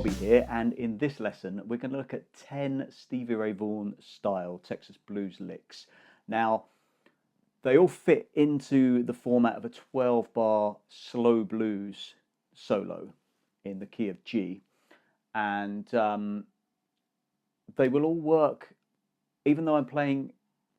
Bobby here, and in this lesson we're going to look at 10 Stevie Ray Vaughan style Texas blues licks. Now they all fit into the format of a 12-bar slow blues solo in the key of G, and they will all work, even though I'm playing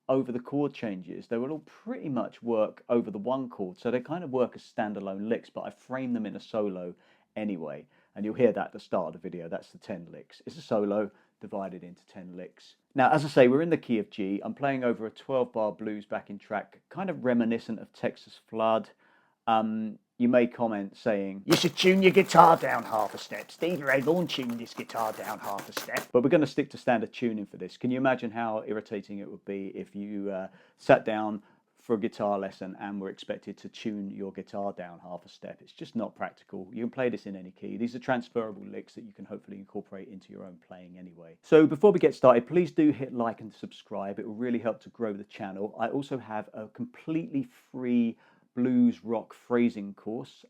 over the chord changes, they will all pretty much work over the one chord, so they kind of work as standalone licks, but I frame them in a solo anyway, and you'll hear that at the start of the video. That's the 10 licks. It's a solo divided into 10 licks. Now, as I say, we're in the key of G. I'm playing over a 12-bar blues backing track, kind of reminiscent of Texas Flood. You may comment saying, you should tune your guitar down half a step. Stevie Ray Vaughan tuned his guitar down half a step. But we're going to stick to standard tuning for this. Can you imagine how irritating it would be if you sat down for a guitar lesson and were expected to tune your guitar down half a step? It's just not practical. You can play this in any key. These are transferable licks that you can hopefully incorporate into your own playing anyway. So before we get started, please do hit like and subscribe. It will really help to grow the channel. I also have a completely free blues rock phrasing course,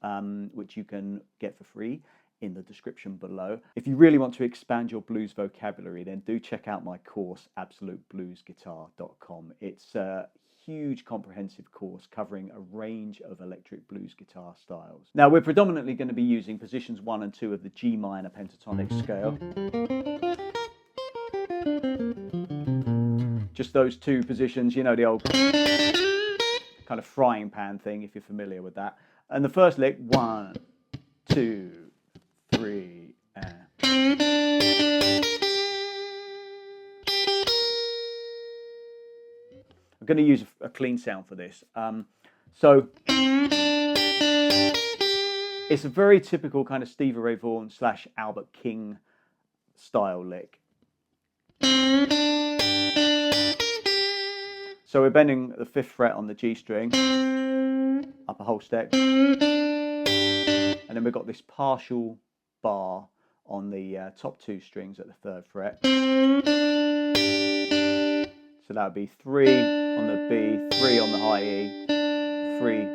which you can get for free in the description below. If you really want to expand your blues vocabulary, then do check out my course, absolutebluesguitar.com. It's a huge comprehensive course covering a range of electric blues guitar styles. Now, we're predominantly going to be using positions 1 and 2 of the G minor pentatonic scale. Just those two positions, you know, the old kind of frying pan thing, if you're familiar with that. And the first lick, 1, 2, 3, and I'm going to use a clean sound for this. So it's a very typical kind of Stevie Ray Vaughan / Albert King style lick. So we're bending the 5th fret on the G string, up a whole step, and then we've got this partial bar on the top 2 strings at the 3rd fret. So that would be 3 on the B, 3 on the high E, 3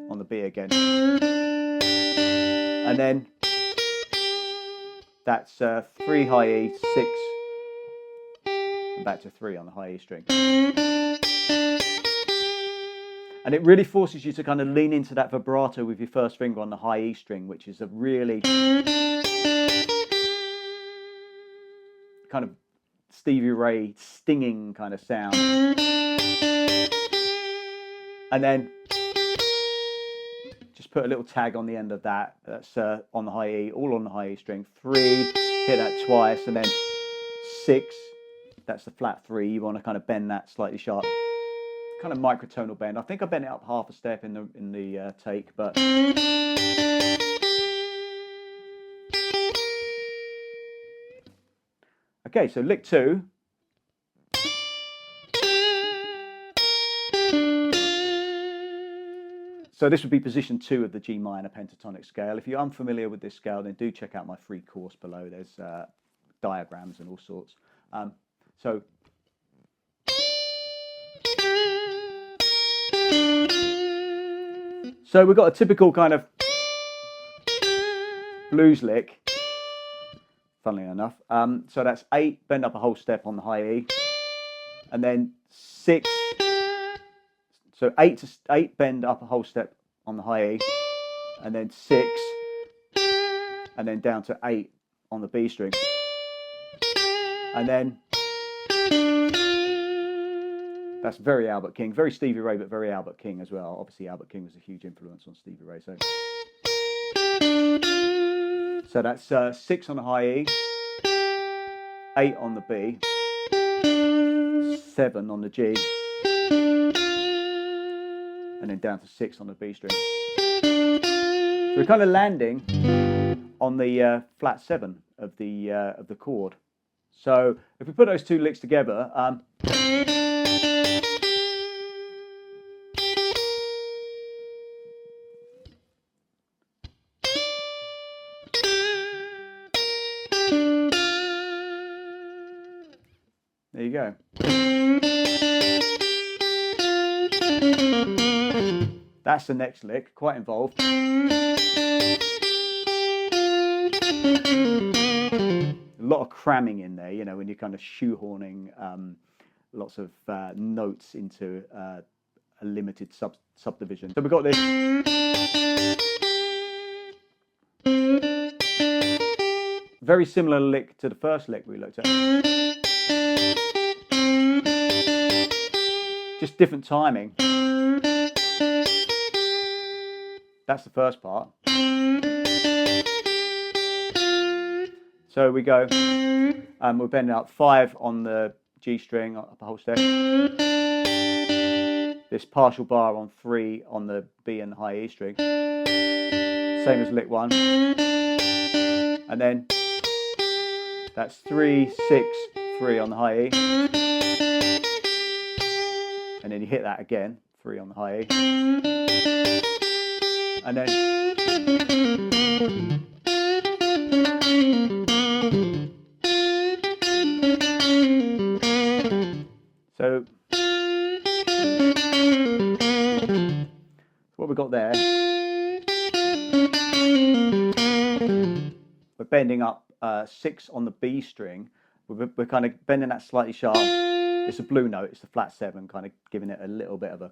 on the B again. And then that's 3 high E, 6, and back to 3 on the high E string. And it really forces you to kind of lean into that vibrato with your first finger on the high E string, which is a really kind of Stevie Ray stinging kind of sound. And then just put a little tag on the end of that. That's on the high E, all on the high E string. 3, hit that twice, and then 6. That's the flat 3. You want to kind of bend that slightly sharp, kind of microtonal bend. I think I bent it up half a step in the take, but okay. So lick 2. So this would be position 2 of the G minor pentatonic scale. If you're unfamiliar with this scale, then do check out my free course below. There's diagrams and all sorts. So we've got a typical kind of blues lick, funnily enough. So that's 8, bend up a whole step on the high E, and then 6. So 8, bend up a whole step on the high E, and then 6, and then down to 8 on the B string, and then that's very Albert King, very Stevie Ray, but very Albert King as well. Obviously, Albert King was a huge influence on Stevie Ray. So that's 6 on the high E, 8 on the B, 7 on the G, and then down to 6 on the B string. So we're kind of landing on the flat 7 of the chord. So if we put those 2 licks together, there you go. That's the next lick, quite involved. A lot of cramming in there, you know, when you're kind of shoehorning lots of notes into a limited subdivision. So we've got this. Very similar lick to the first lick we looked at. Just different timing. That's the first part. So we go, we're bending up 5 on the G string, up a whole step. This partial bar on 3 on the B and high E string. Same as lick 1. And then that's 3, 6, 3 on the high E. And then you hit that again, 3 on the high E. And then so what we've got there, we're bending up 6 on the B string. We're kind of bending that slightly sharp. It's a blue note. It's the flat 7, kind of giving it a little bit of a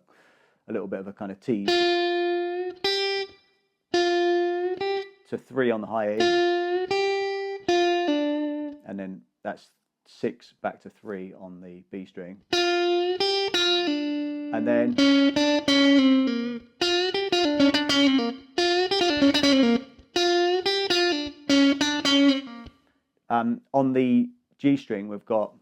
kind of tease. To 3 on the high E, and then that's 6 back to 3 on the B string, and then on the G string we've got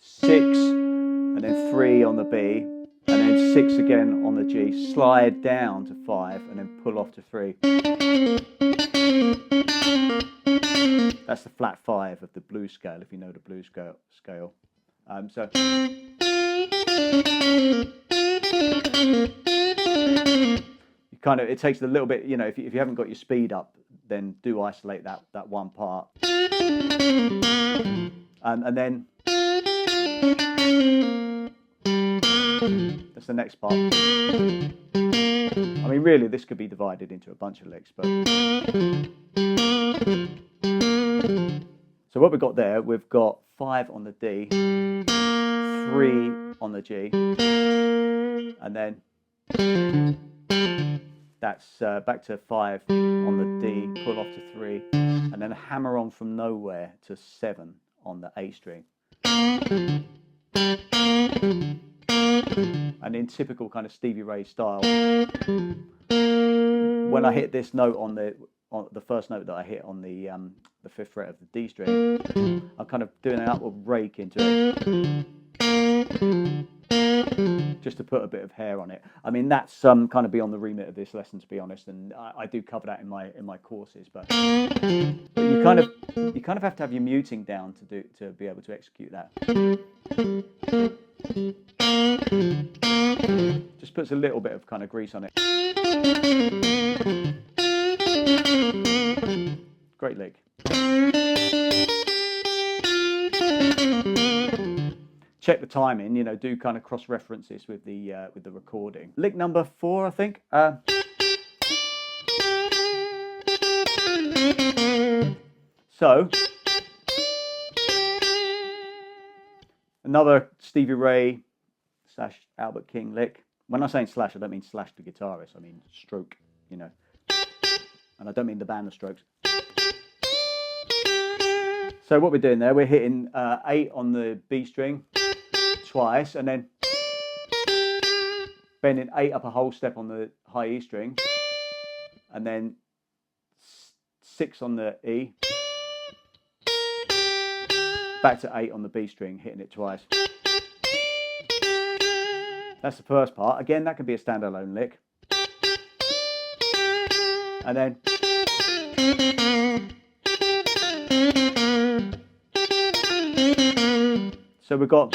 6 and then 3 on the B, and then 6 again on the G, slide down to 5 and then pull off to 3. That's the flat 5 of the blues scale, if you know the blues scale. So you kind of, it takes a little bit, you know, if you haven't got your speed up, then do isolate that one part. And then that's the next part. I mean, really, this could be divided into a bunch of licks, but so what we've got there, we've got 5 on the D, 3 on the G, and then that's back to 5 on the D, pull off to 3, and then a hammer on from nowhere to 7 on the A string. And in typical kind of Stevie Ray style, when I hit this note on the first note that I hit on the 5th fret of the D string, I'm kind of doing an upward rake into it, just to put a bit of hair on it. I mean, that's kind of beyond the remit of this lesson, to be honest, and I do cover that in my courses. But you kind of have to have your muting down to be able to execute that. Just puts a little bit of kind of grease on it. Great lick. Check the timing, you know, do kind of cross references with the recording. Lick number 4, I think. So another Stevie Ray / Albert King lick. When I'm saying slash, I don't mean slash the guitarist, I mean stroke, you know. And I don't mean the band of Strokes. So what we're doing there, we're hitting 8 on the B string twice, and then bending 8 up a whole step on the high E string, and then 6 on the E, back to 8 on the B string, hitting it twice. That's the first part. Again, that can be a standalone lick. And then so we've got,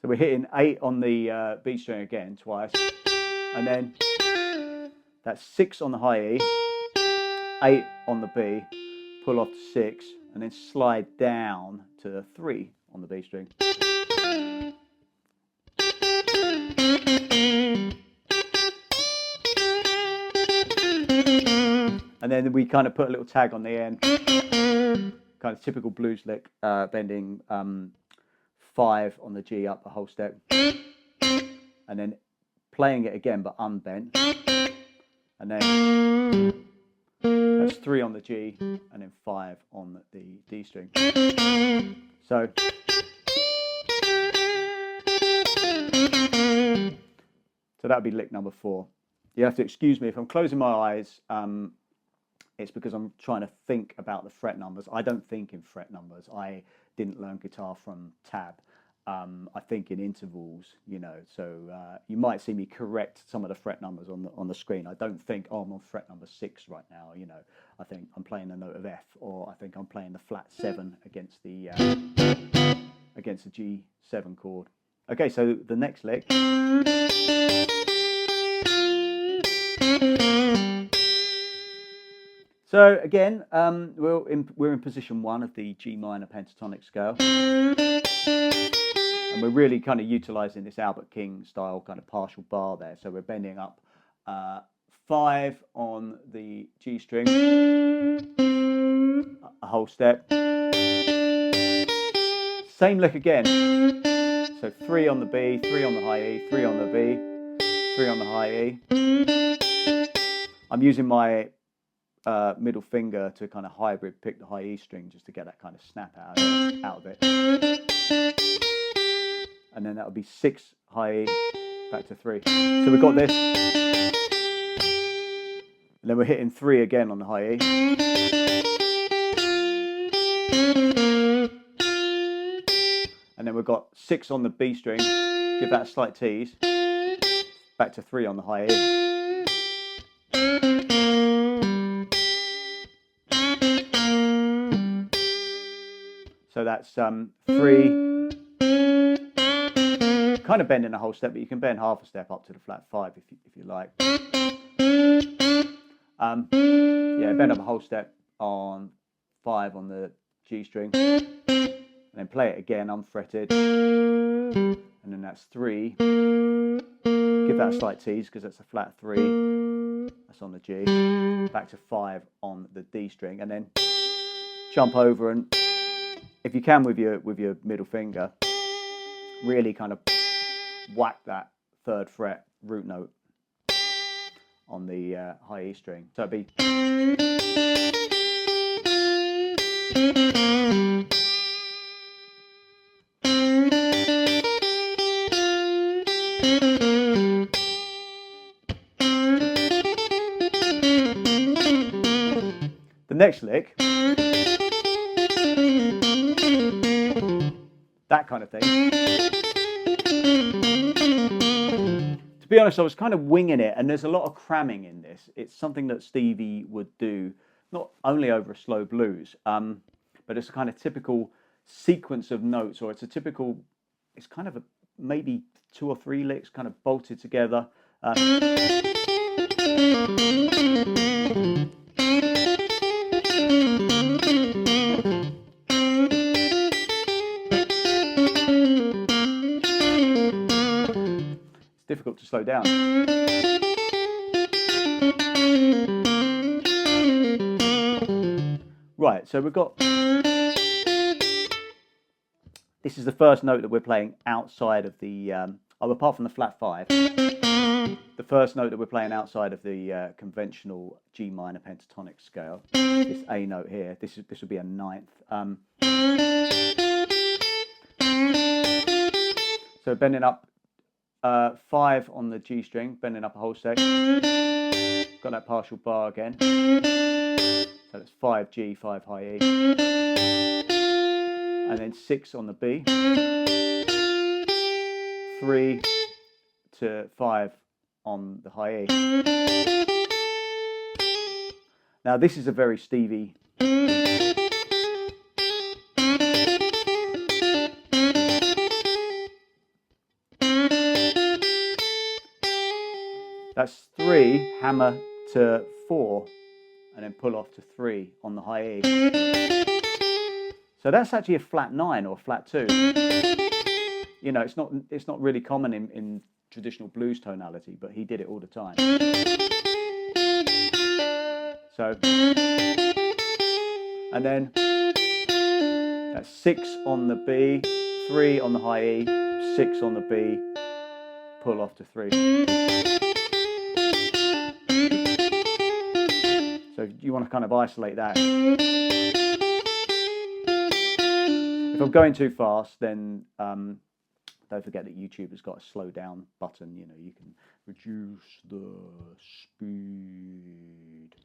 so we're hitting 8 on the B string again twice, and then that's 6 on the high E, 8 on the B, pull off to 6, and then slide down to 3 on the B string. And then we kind of put a little tag on the end, kind of typical blues lick, bending 5 on the G up a whole step, and then playing it again but unbent, and then that's 3 on the G and then 5 on the D string. So that would be lick number 4. You have to excuse me if I'm closing my eyes. It's because I'm trying to think about the fret numbers. I don't think in fret numbers. I didn't learn guitar from tab. I think in intervals, you know. So you might see me correct some of the fret numbers on the screen. I don't think, oh, I'm on fret number 6 right now. You know, I think I'm playing the note of F, or I think I'm playing the flat 7 against the G7 chord. Okay, so the next lick. So again, we're in position 1 of the G minor pentatonic scale, and we're really kind of utilizing this Albert King style kind of partial bar there. So we're bending up 5 on the G string, a whole step, same lick again. So 3 on the B, 3 on the high E, 3 on the B, 3 on the high E. I'm using my middle finger to kind of hybrid pick the high E string just to get that kind of snap out of it. And then that would be 6 high E back to 3. So we've got this. And then we're hitting 3 again on the high E. And then we've got 6 on the B string, give that a slight tease, back to 3 on the high E. So that's 3, kind of bending a whole step, but you can bend half a step up to the flat 5 if you like. Yeah, bend up a whole step on 5 on the G string, and then play it again unfretted, and then that's 3. Give that a slight tease because that's a flat 3. That's on the G. Back to 5 on the D string, and then jump over and, if you can with your middle finger, really kind of whack that 3rd fret root note on the high E string. So it'd be. The next lick, that kind of thing. To be honest, I was kind of winging it, and there's a lot of cramming in this. It's something that Stevie would do, not only over a slow blues, but it's a kind of typical sequence of notes, or it's kind of maybe 2 or 3 licks kind of bolted together. Difficult to slow down. Right, so we've got, this is the first note that we're playing outside of the, apart from the flat 5, the first note that we're playing outside of the conventional G minor pentatonic scale, this A note here. This would be a 9th. So bending up 5 on the G string, bending up a whole step, got that partial bar again, so that's 5 G, 5 high E, and then 6 on the B, 3 to 5 on the high E. Now this is a very Stevie. That's 3, hammer to 4, and then pull off to 3 on the high E. So that's actually a flat 9 or flat 2. You know, it's not really common in traditional blues tonality, but he did it all the time. So, and then that's 6 on the B, 3 on the high E, 6 on the B, pull off to 3. So you want to kind of isolate that. If I'm going too fast, then don't forget that YouTube has got a slow down button. You know, you can reduce the speed.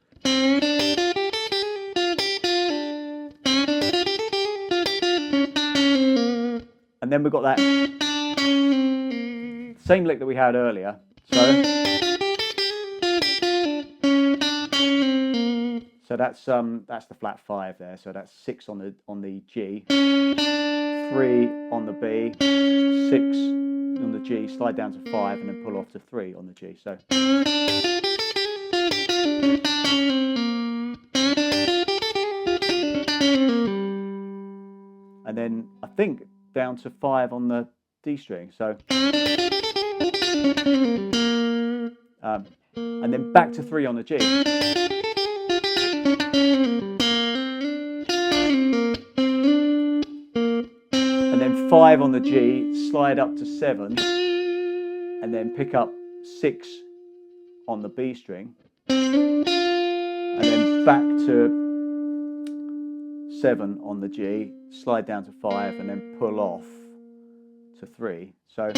And then we've got that same lick that we had earlier. So that's the flat 5 there. So that's 6 on the G, 3 on the B, 6 on the G, slide down to 5, and then pull off to 3 on the G. So. And then I think down to 5 on the D string. So. And then back to 3 on the G. And then 5 on the G, slide up to 7, and then pick up 6 on the B string, and then back to 7 on the G, slide down to 5, and then pull off to 3. So.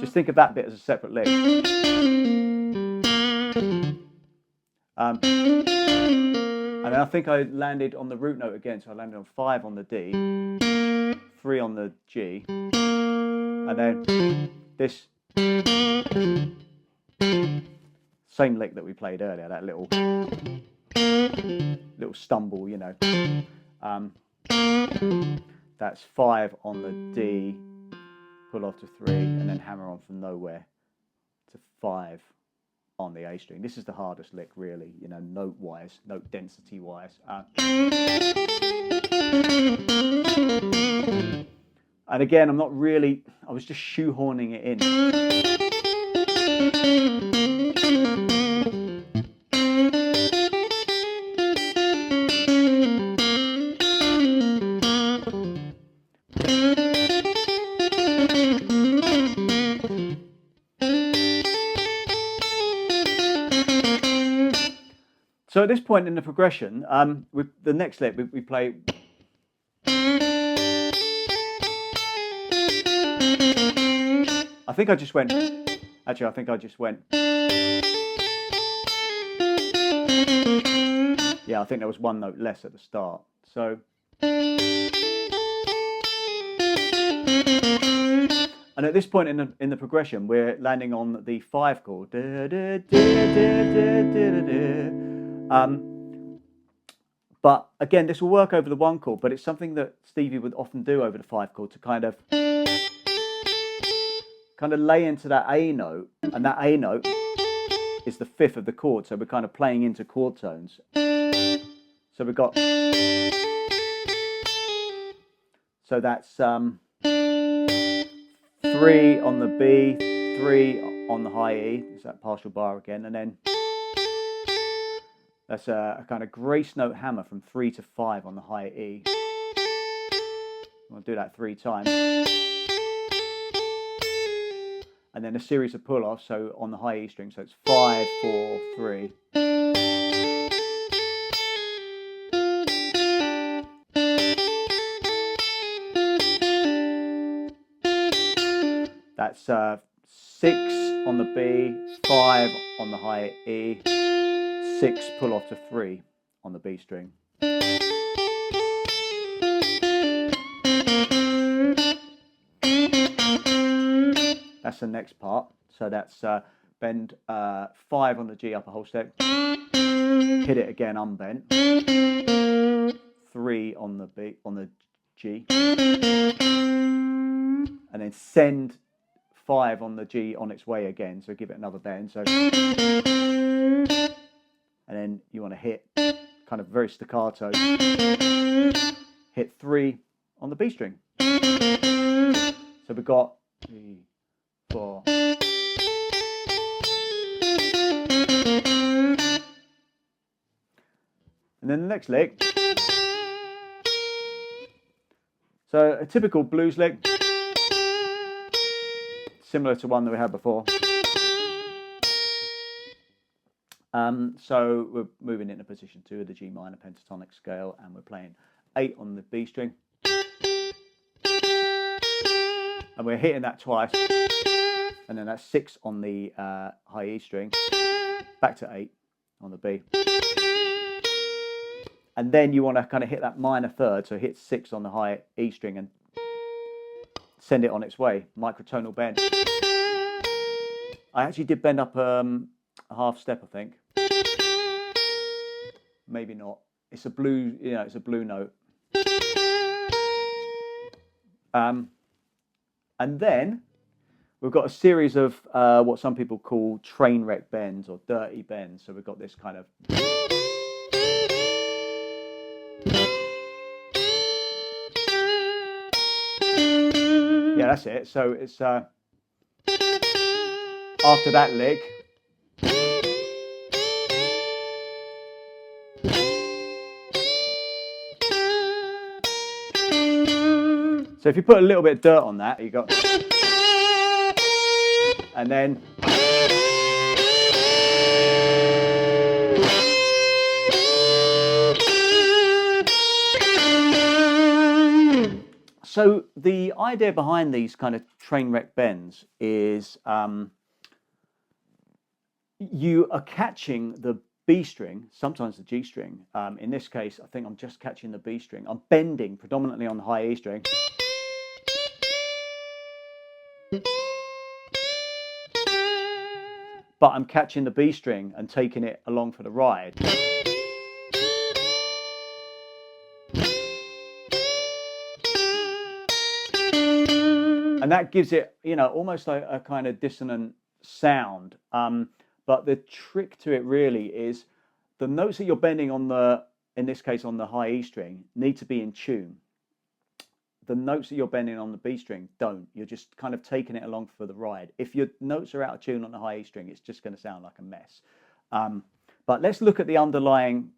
Just think of that bit as a separate lick. And then I think I landed on the root note again, so I landed on 5 on the D, 3 on the G, and then this same lick that we played earlier, that little stumble, you know. That's 5 on the D, pull off to 3, and then hammer on from nowhere to 5 on the A string. This is the hardest lick, really, you know, note-wise, note density-wise. And again, I was just shoehorning it in. So at this point in the progression, with the next lick, we play. I think I just went. Actually, I think I just went. Yeah, I think there was one note less at the start. So. And at this point in the progression, we're landing on the 5 chord. But again, this will work over the 1 chord, but it's something that Stevie would often do over the 5 chord to kind of lay into that A note, and that A note is the 5th of the chord, so we're kind of playing into chord tones. So we've got, so that's 3 on the B, 3 on the high E, it's that partial bar again, and then that's a kind of grace note hammer from 3 to 5 on the high E. We'll do that 3 times. And then a series of pull-offs, so on the high E string, so it's 5, 4, 3. That's 6 on the B, 5 on the high E, 6 pull off to 3 on the B string. That's the next part. So that's bend 5 on the G upper whole step, hit it again unbent, 3 on the B on the G, and then send 5 on the G on its way again. So give it another bend. So. And then you want to hit kind of very staccato, hit 3 on the B string. So we've got 3, 4. And then the next lick. So a typical blues lick, similar to one that we had before. So we're moving into position 2 of the G minor pentatonic scale, and we're playing 8 on the B string. And we're hitting that twice, and then that's 6 on the high E string, back to 8 on the B. And then you want to kind of hit that minor third, so hit 6 on the high E string and send it on its way, microtonal bend. I actually did bend up a half step, I think. Maybe not. It's a blue, it's a blue note. And then we've got a series of what some people call train wreck bends or dirty bends. So we've got this kind of. Yeah, that's it. So it's after that lick. So if you put a little bit of dirt on that, you got, and then so the idea behind these kind of train wreck bends is you are catching the B string, sometimes the G string. In this case, I think I'm just catching the B string. I'm bending predominantly on the high E string. But I'm catching the B string and taking it along for the ride. And that gives it, almost like a kind of dissonant sound. But the trick to it really is the notes that you're bending on in this case on the high E string, need to be in tune. The notes that you're bending on the B string don't. You're just kind of taking it along for the ride. If your notes are out of tune on the high E string, it's just going to sound like a mess. But let's look at the underlying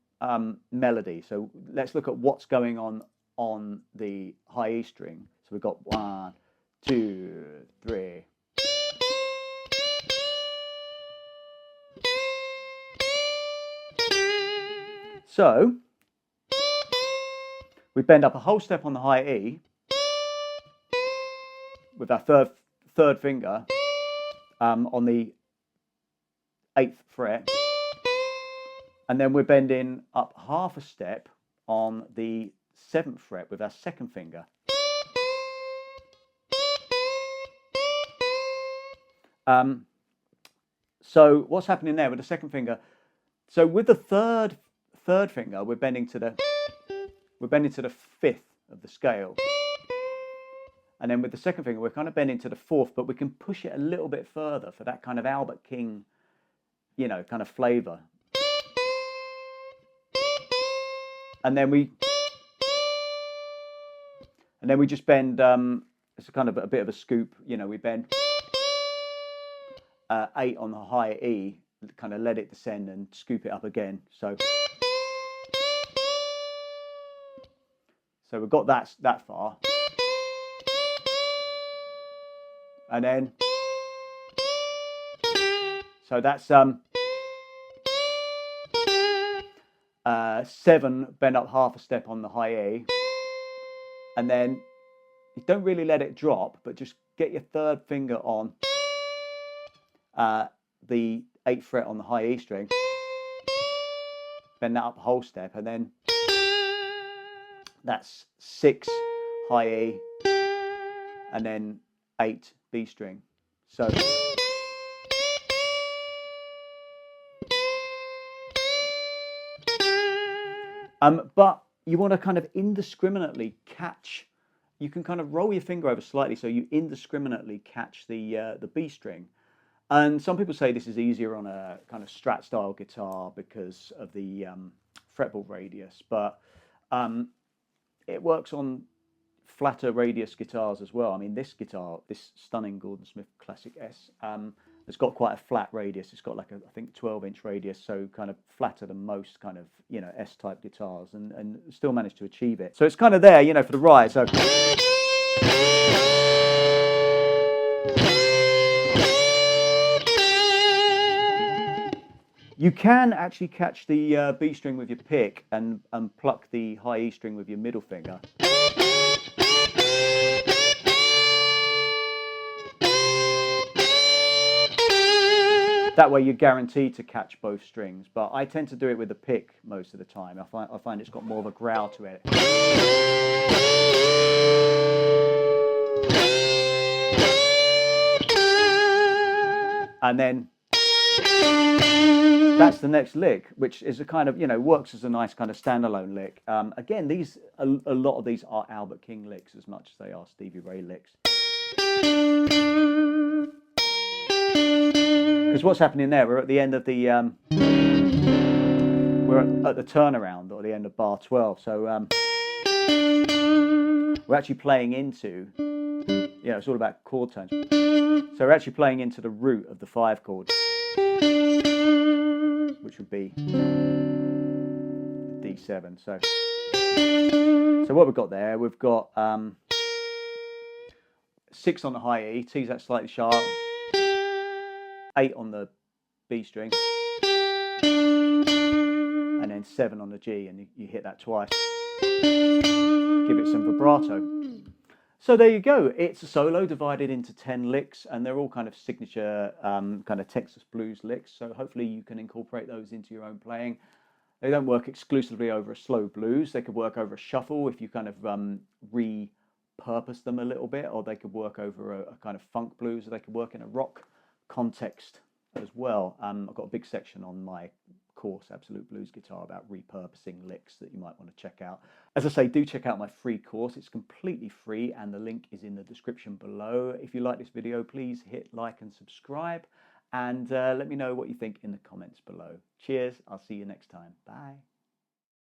melody. So let's look at what's going on the high E string. So we've got 1, 2, 3. So we bend up a whole step on the high E with our third finger on the 8th fret, and then we're bending up half a step on the 7th fret with our second finger. So what's happening there with the second finger? So with the third finger, we're bending to the 5th of the scale. And then with the second finger, we're kind of bending to the 4th, but we can push it a little bit further for that kind of Albert King, kind of flavor. And then we just bend, it's a kind of a bit of a scoop, we bend 8 on the high E, kind of let it descend and scoop it up again. So we've got that far. And then, so that's 7, bend up half a step on the high E. And then you don't really let it drop, but just get your third finger on the 8th fret on the high E string. Bend that up a whole step, and then that's 6 high E, and then 8 B string. So but you want to kind of indiscriminately catch. You can kind of roll your finger over slightly so you indiscriminately catch the B string. And some people say this is easier on a kind of Strat style guitar because of the fretboard radius, but it works on flatter radius guitars as well. I mean, this guitar, this stunning Gordon Smith Classic S, it's got quite a flat radius. It's got like a, I think, 12-inch radius, so kind of flatter than most kind of, you know, S-type guitars, and still managed to achieve it. So it's kind of there, you know, for the ride. So you can actually catch the B string with your pick and pluck the high E string with your middle finger. That way you're guaranteed to catch both strings, but I tend to do it with the pick most of the time. I find it's got more of a growl to it. And then that's the next lick, which is a kind of, you know, works as a nice kind of standalone lick. Again, a lot of these are Albert King licks as much as they are Stevie Ray licks. Because what's happening there, we're at the end of the, we're at the turnaround, or the end of bar 12, so we're actually playing into, you know, it's all about chord tones. So we're actually playing into the root of the 5 chord, which would be D7. So what we've got there, we've got 6 on the high E, T's that slightly sharp, 8 on the B string, and then 7 on the G, and you hit that twice. Give it some vibrato. So there you go. It's a solo divided into 10 licks, and they're all kind of signature kind of Texas blues licks. So hopefully you can incorporate those into your own playing. They don't work exclusively over a slow blues. They could work over a shuffle if you kind of repurpose them a little bit, or they could work over a kind of funk blues, or they could work in a rock context as well. I've got a big section on my course, Absolute Blues Guitar, about repurposing licks that you might want to check out. As I say, do check out my free course. It's completely free, and the link is in the description below. If you like this video, please hit like and subscribe, and let me know what you think in the comments below. Cheers, I'll see you next time. Bye.